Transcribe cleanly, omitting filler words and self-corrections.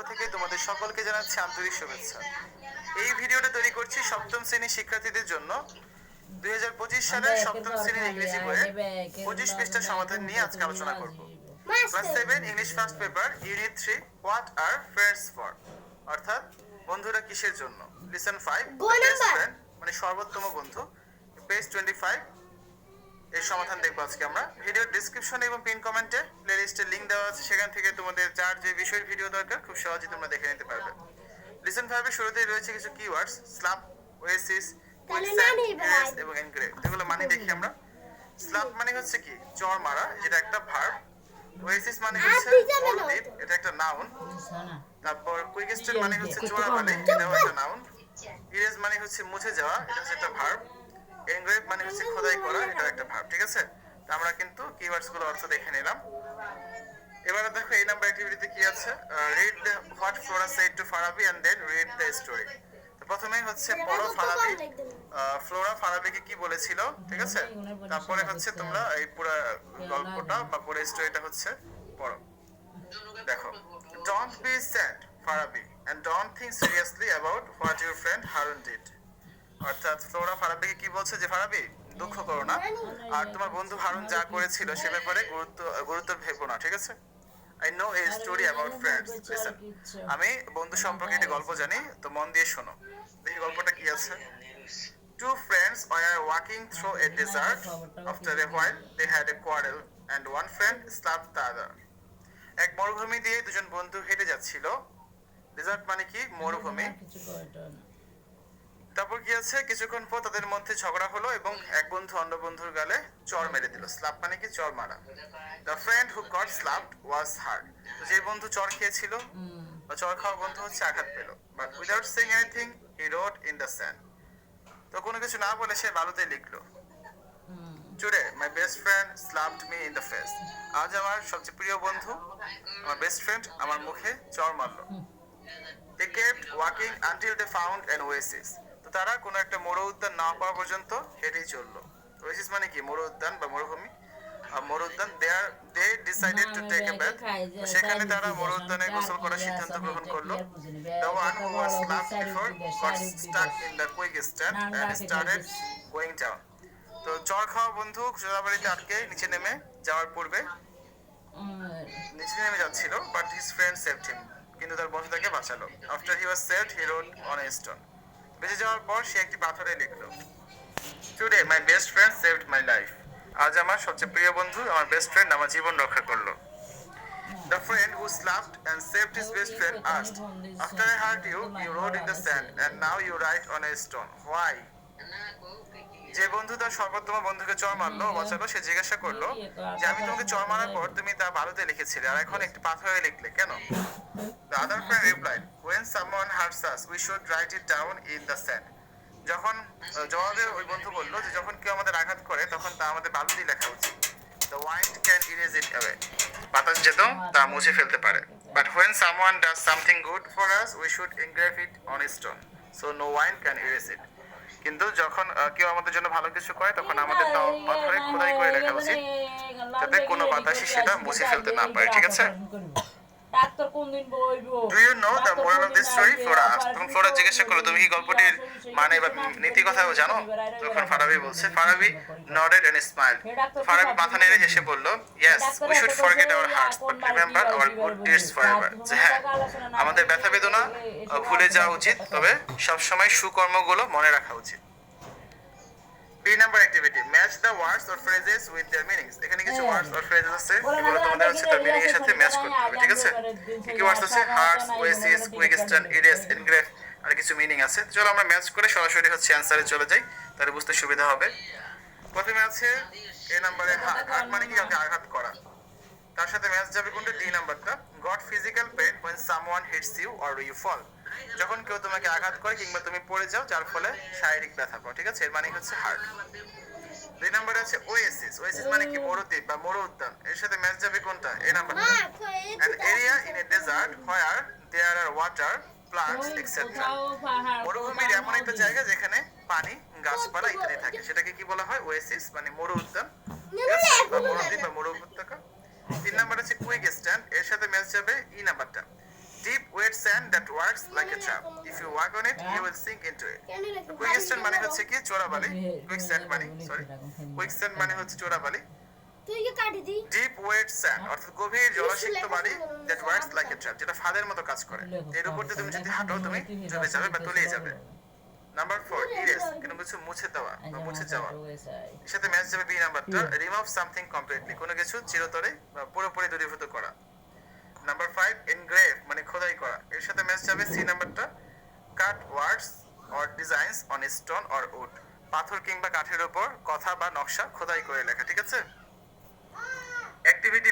থেকে তোমাদের সকলকে জানাচ্ছি আন্তরিক শুভেচ্ছা। এই ভিডিওটা তৈরি করছি সপ্তম শ্রেণীর শিক্ষার্থীদের জন্য। 2025 সালের সপ্তম শ্রেণীর ইংরেজি বইয়ের 25 পৃষ্ঠার সমাধান নিয়ে আজকে আলোচনা করব। Class 7 English first paper unit 3 what are friends for, অর্থাৎ বন্ধুরা কিসের জন্য। লিসন 5 বেস্ট ফ্রেন্ড মানে সর্বোত্তম বন্ধু, পেজ 25 এর সমাধান দেখবো আজকে আমরা। ভিডিওর ডেসক্রিপশনে এবং পিন কমেন্টে প্লেলিস্টের লিংক দেওয়া আছে, সেখান থেকে তোমাদের যার যে বিষয়ের ভিডিও দরকার খুব সহজেই তোমরা দেখে নিতে পারবে। লিসন 5 এর শুরুতেই রয়েছে কিছু keywords slap, Oasis, quicksand, erase এবং এনগ্রেভ। এগুলো মানে দেখি আমরা। স্লাপ মানে হচ্ছে কি চড় মারা, যেটা একটা ভার্ব। ওয়েসিস মানে হচ্ছে মরুদ্বীপ, এটা একটা নাউন। তারপর কুইকস্যান্ড মানে হচ্ছে চোরা বালি, এটাও একটা নাউন। ইরেজ মানে হচ্ছে মুছে যাওয়া, এটা হচ্ছে একটা ভার্ব। এনগ্রেভ মানে হচ্ছে খোদাই করা, এটা একটা ভার্ব। ঠিক আছে, তো আমরা কিন্তু কিওয়ার্ডস গুলো অর্থ দেখে নিলাম। এবারে দেখো এই নাম্বার অ্যাক্টিভিটিতে কি আছে, read the what Flora said to Farabi and then read the story. তো প্রথমেই হচ্ছে পড়ো ফারাবি, ফ্লোরা ফারাবিকে কি বলেছিল, ঠিক আছে। তারপরে হচ্ছে তোমরা এই পুরো গল্পটা বা পুরো স্টোরিটা হচ্ছে পড়ো। দেখো, don't be sad Farabi and don't think seriously about what your friend Harun did. অর্থাৎ ফ্লোরা ফারাবিকে কি বলছে যে ফারাবি দুঃখ করো না, আর তোমার বন্ধু হারুন যা করেছিল সে ব্যাপারে গুরুত্ব ভেবো না, ঠিক আছে। I know a story about friends, listen. আমি বন্ধু সম্পর্কে একটা গল্প জানি, তো মন দিয়ে শোনো। দেখি গল্পটা কি আছে। Two friends were walking through a desert. After a while, they had a quarrel, and one friend slapped the other. এক মরুভূমি দিয়ে দুজন বন্ধু হেঁটে যাচ্ছিল। ডেজার্ট মানে কি মরুভূমি। তারপর কি আছে, কিছুক্ষণ পর তাদের মধ্যে ঝগড়া হলো এবং এক বন্ধু অন্য বন্ধুর গালে চড় মেরে দিল। স্ল্যাপ মানে কি চড় মারা। The friend who goat slapped was heart. তো যে বন্ধু চড় খেয়েছিল বা চড় খাওয়া বন্ধু হচ্ছে আঘাত পেল। But without saying anything he wrote in the sand. তো কোনো কিছু না বলে সে বালুতে লিখলো। Today my best friend slapped me in the face. আজ আমার সবচেয়ে প্রিয় বন্ধু, আমার বেস্ট ফ্রেন্ড আমার মুখে চড় মারলো। They kept walking until they found an oasis. তো তারা কোনো একটা মরু উদ্যান না পাওয়া পর্যন্ত হেঁটেই চললো। ওয়েসিস মানে কি মরু উদ্যান বা মরুভূমি। মরু উদ্যান, they decided to take a bath. সেখানে তারা মরু উদ্যানে গোসল করার সিদ্ধান্ত গ্রহণ করলো। The one who was slapped before got stuck in the quicksand and started going down. তো চড় খাওয়া বন্ধু চোরাবালিতে আটকে নিচে নেমে যাওয়ার পূর্বে নিচে নেমে যাচ্ছিল, but his friend saved him. কিন্তু তার বন্ধু তাকে বাঁচালো। After he was saved he wrote on a stone. বেঁচে যাওয়ার পর সে একটি পাথরে লিখলো। Today my best friend saved my life. আজ আমার সবচেয়ে প্রিয় বন্ধু আমার বেস্ট ফ্রেন্ড আমার জীবন রক্ষা করলো। The friend who slapped and saved his best friend asked, after I hurt you, you wrote in the sand and now you write on a stone. Why? যে বন্ধু তার সর্বোত্তম বন্ধুকে চড় মারলো বাঁচালো, সে জিজ্ঞাসা করলো যে আমি তোমাকে চড় মারার পর তুমি তা বালুতে লিখেছিলে আর এখন একটি পাথরে লিখলে কেন। The other friend replied, when someone hurts us we should write it down in the sand. যখন জবাবে ওই বন্ধু বললো যে যখন কেউ আমাদের আঘাত করে তখন তা আমাদের বালুতেই লেখা উচিত। The wind can erase it away. বাতাস যেত তা মুছে ফেলতে পারে। But when someone does something good for us we should engrave it on a stone so no wind can erase it. কিন্তু যখন কেউ আমাদের জন্য ভালো কিছু করে তখন আমাদের তা পাথরে খোদাই করে লেখা উচিত, যাতে কোনো বাতাসই সেটা মুছে ফেলতে না পারে, ঠিক আছে। ডাক্তার কোন দিন বইবো? Do you know the moral of this story? Flora তখন ফ্লোরা জিজ্ঞাসা করলো তুমি কি গল্পটির মানে বা নীতি কথা জানো? তখন ফারাবি বলছে, Farabi nodded and smiled. Farabi মাথা নেড়ে হেসে বলল, yes we should forget our hearts but remember our good deeds forever. যে হ্যাঁ, আমাদের ব্যথা বেদনা ভুলে যাওয়া উচিত, তবে সব সময় সুকর্মগুলো মনে রাখা উচিত। B number activity, match the words or phrases with their meanings. এখানে কিছু words or phrases আছে, এগুলো তোমাদের হচ্ছে তার মিনিং এর সাথে ম্যাচ করতে হবে, ঠিক আছে। কি কি ওয়ার্ডস আছে? Hearts, oasis, quicksand, erase, engrave, আর কিছু মিনিং আছে। চলো আমরা ম্যাচ করে সরাসরি হচ্ছে অ্যানসারে চলে যাই, তাহলে বুঝতে সুবিধা হবে। প্রথমে আছে এ নম্বরে হার্ট। হার্ট মানে কি কাউকে আঘাত করা। তার সাথে ম্যাচ যাবে কোনটা? ডি নাম্বারটা। Goat physical pain when someone hits you or you fall. যখন কেউ তোমাকে আঘাত করে কিংবা তুমি পড়ে যাও যার ফলে শারীরিক ব্যথা পাও, ঠিক আছে। এর মানে হচ্ছে হার্ট। দুই নম্বরে আছে ওয়েসিস। ওয়েসিস মানে কি মরুদ্বীপ বা মরু উদ্যান। এর সাথে ম্যাচ যাবে কোনটা? এই নাম্বারটা। an area in a desert where there are water plants etc. মরুভূমির এমন একটা জায়গা যেখানে পানি গাছপালা ইত্যাদি থাকে, সেটাকে কি বলা হয়? ওয়েসিস মানে মরু উদ্যান বা মরুদ্বীপ বা মরু উপত্যকা। তিন নাম্বার আছে কুইকস্যান্ড। এর সাথে ম্যাচ যাবে ই নাম্বারটা। Deep wet sand that works like a trap if you walk on it you will sink into it quick sand মানে হচ্ছে কি চোরা বালি কুইক স্যান্ড মানে সরি কুইক স্যান্ড মানে হচ্ছে চোরা বালি ডিপ ওয়েট স্যান্ড অর্থাৎ গভীর জলসিক্ত বালি that works like a trap যেটা ফাঁদের মতো কাজ করে এর উপর দিয়ে তুমি যদি হাঁটো তুমি ডুবে যাবে বা তলিয়ে যাবে নাম্বার 4 ইরেজ কোনো কিছু মুছে দেওয়া বা মুছে যাওয়া এর সাথে ম্যাচ যাবে বি নাম্বারটা রিমুভ সামথিং কমপ্লিটলি কোনো কিছু চিরতরে বা পুরোপুরি দূরীভূত করা নাম্বার 5 এনগ্রেভ মানে খোদাই করা এর সাথে ম্যাচ যাবে সি নাম্বারটা cut words or designs on stone or wood পাথর কিংবা কাঠের উপর কথা বা নকশা খোদাই করে লেখা ঠিক আছে অ্যাক্টিভিটি